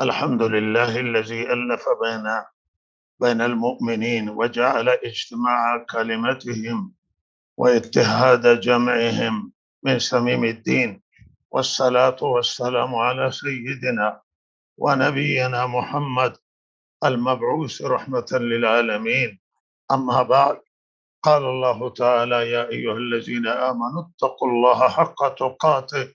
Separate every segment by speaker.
Speaker 1: الحمد لله الذي ألف بين المؤمنين وجعل اجتماع كلمتهم واتحاد جمعهم من صميم الدين، والصلاة والسلام على سيدنا ونبينا محمد المبعوث رحمة للعالمين. أما بعد، قال الله تعالى: يا أيها الذين آمنوا اتقوا الله حق تقاته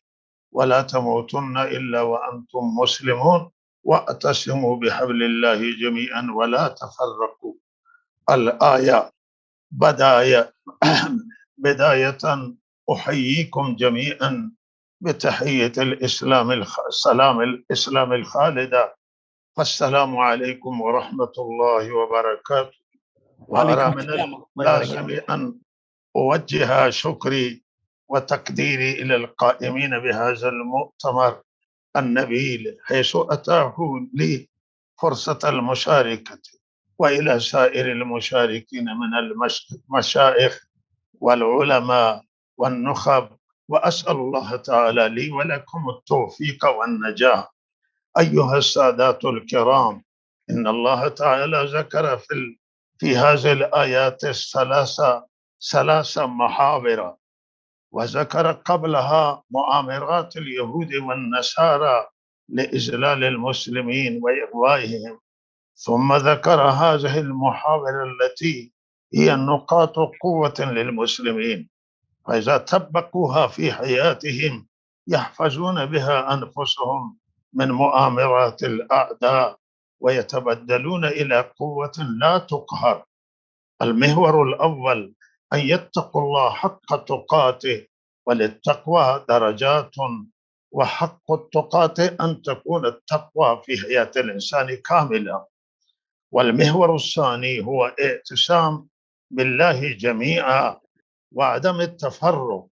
Speaker 1: ولا تموتن إلا وأنتم مسلمون واعتصموا بحبل الله جميعا ولا تفرقوا. الآية. بداية أحييكم جميعا بتحية السلام الإسلام الخالدة، فالسلام عليكم ورحمة الله وبركاته. وأرى من اللازم أن أوجه شكري وتقديري إلى القائمين بهذا المؤتمر النبيل، حيث أتاحوا لي فرصة المشاركة، وإلى سائر المشاركين من المشايخ والعلماء والنخب، وأسأل الله تعالى لي ولكم التوفيق والنجاح. أيها السادات الكرام، إن الله تعالى ذكر في هذه الآيات ثلاث محاور، وذكر قبلها مؤامرات اليهود والنصارى لإذلال المسلمين وإغوائهم، ثم ذكر هذه المحاور التي هي نقاط قوة للمسلمين، فإذا طبقوها في حياتهم يحفظون بها أنفسهم من مؤامرات الأعداء ويتبدلون إلى قوة لا تقهر. المحور الأول: أن يتقوا الله حق تقاته، وللتقوى درجات، وحق التقاة أن تكون التقوى في حياة الإنسان كاملة. والمحور الثاني هو اعتصام بالله جميعا وعدم التفرق.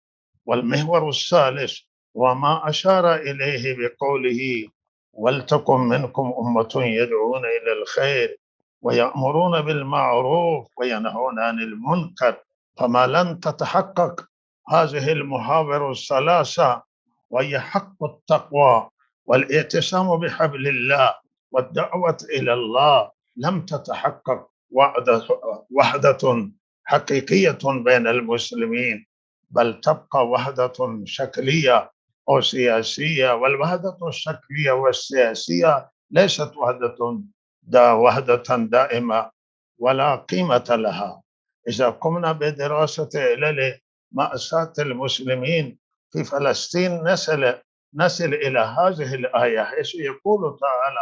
Speaker 1: والمحور الثالث وما أشار إليه بقوله: ولتكن منكم أمة يدعون إلى الخير ويأمرون بالمعروف وينهون عن المنكر. فما لن تتحقق هذه المحاور الثلاثة، وهي حق التقوى والاعتصام بحبل الله والدعوة إلى الله، لم تتحقق وحدة حقيقية بين المسلمين، بل تبقى وحدة شكلية أو سياسية. والوحدة الشكلية والسياسية ليست وحدة دائمة ولا قيمة لها. إذا قمنا بدراسة علل مأساة المسلمين في فلسطين نصل إلى هذه الآية، حيث يقول تعالى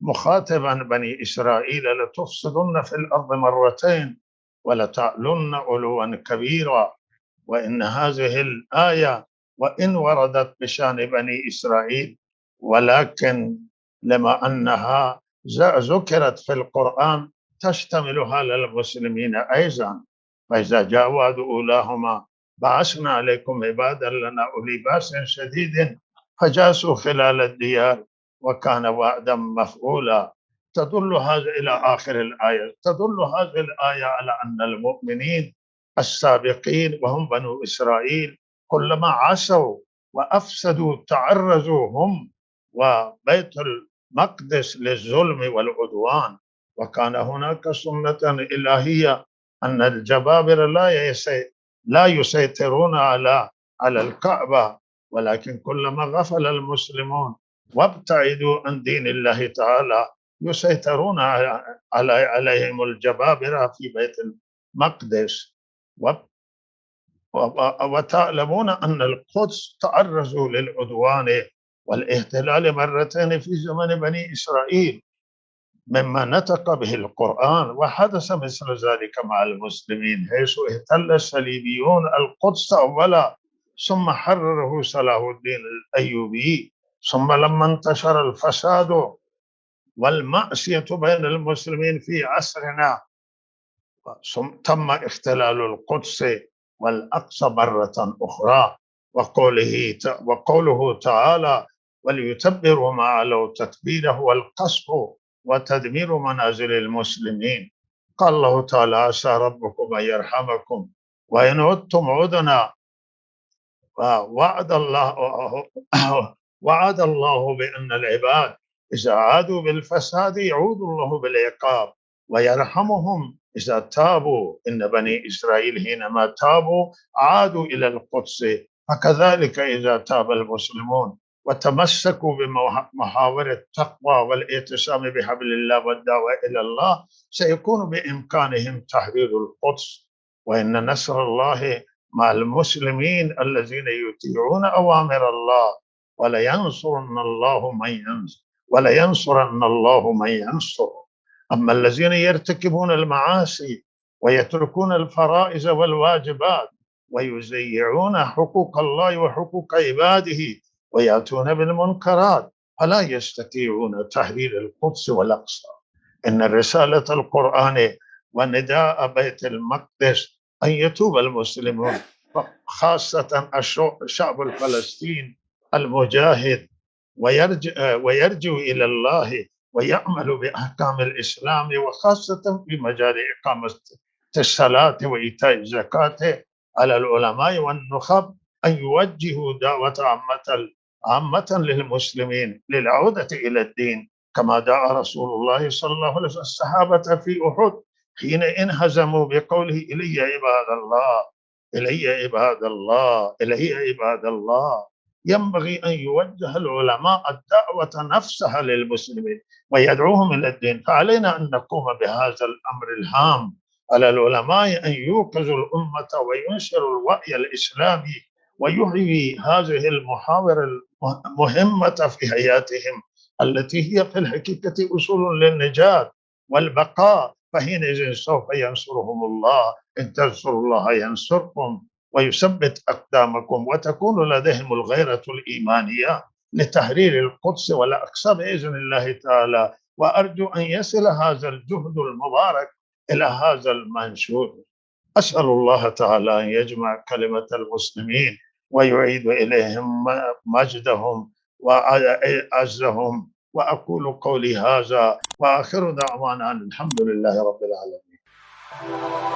Speaker 1: مخاطبا بني إسرائيل: لتفسدن في الأرض مرتين ولتعلن علوا كبيرا. وإن هذه الآية وإن وردت بشأن بني إسرائيل، ولكن لما أنها ذكرت في القرآن تشتمل على المسلمين أيضا. فإذا جاء وعد أولاهما بعثنا عليكم عبادا لنا أولي بأس شديد فجاسوا خلال الديار وكان وعدا مفعولا. تدل هذا إلى آخر الآية. تدل هذه الآية على أن المؤمنين السابقين وهم بنو إسرائيل كلما عصوا وأفسدوا تعرضوا هم وبيت المقدس للظلم والعدوان. وكان هناك سنة إلهية أن الجبابرة لا يسيطرون على الكعبة، ولكن كلما غفل المسلمون وابتعدوا عن دين الله تعالى يسيطرون عليهم الجبابرة في بيت المقدس. وتعلمون أن القدس تعرضوا للعدوان والاحتلال مرتين في زمن بني إسرائيل مما نطق به القرآن، وحدث مثل ذلك مع المسلمين، حيث احتل الصليبيون القدس أولا ثم حرره صلاح الدين الأيوبي. ثم لما انتشر الفساد والمعصية بين المسلمين في عصرنا تم احتلال القدس والأقصى مرة أخرى. وقوله تعالى: وليتبروا ما علوا تتبيره والقصف وتدمير منازل المسلمين. قال الله تعالى: عسى ربكم أن يرحمكم وإن عدتم عدنا. وعد الله بأن العباد إذا عادوا بالفساد يعود الله بالعقاب ويرحمهم إذا تابوا. إن بني إسرائيل حينما تابوا عادوا إلى القدس، فكذلك إذا تاب المسلمون وتمسكوا بمحاور التقوى والاعتصام بحبل الله والدعوة إلى الله سيكون بإمكانهم تحرير القدس. وإن نصر الله مع المسلمين الذين يطيعون أوامر الله، ولينصرن الله من ينصر ولينصرن الله من ينصر. أما الذين يرتكبون المعاصي ويتركون الفرائض والواجبات ويزيعون حقوق الله وحقوق عباده ويأتون بالمنكرات فلا يستطيعون تحرير القدس والأقصى. إن رسالة القرآن ونداء بيت المقدس أن يتوب المسلمون، خاصة الشعب الفلسطيني المجاهد، ويرجع إلى الله ويعمل بأحكام الإسلام، وخاصة في مجال إقامة الصلاة وإيتاء الزكاة. على العلماء والنخب أن يوجهوا دعوة عامة للمسلمين للعودة إلى الدين، كما دعا رسول الله صلى الله عليه وسلم الصحابة في أحد حين انهزموا بقوله إلي عباد الله، إلي عباد الله، إلي عباد الله. ينبغي أن يوجه العلماء الدعوة نفسها للمسلمين ويدعوهم إلى الدين. فعلينا أن نقوم بهذا الأمر الهام. على العلماء أن يوقظوا الأمة وينشروا الوعي الإسلامي ويحيي هذه المحاور المهمة في حياتهم التي هي في الحقيقة أصول للنجاة والبقاء. فحينئذ سوف ينصرهم الله. إن تنصروا الله ينصركم ويثبت أقدامكم، وتكون لديهم الغيرة الإيمانية لتحرير القدس والأقصى بإذن الله تعالى. وأرجو أن يصل هذا الجهد المبارك إلى هذا المنشور. أسأل الله تعالى أن يجمع كلمة المسلمين ويعيد إليهم مجدهم وعزهم. وأقول قولي هذا وآخر دعوانا الحمد لله رب العالمين.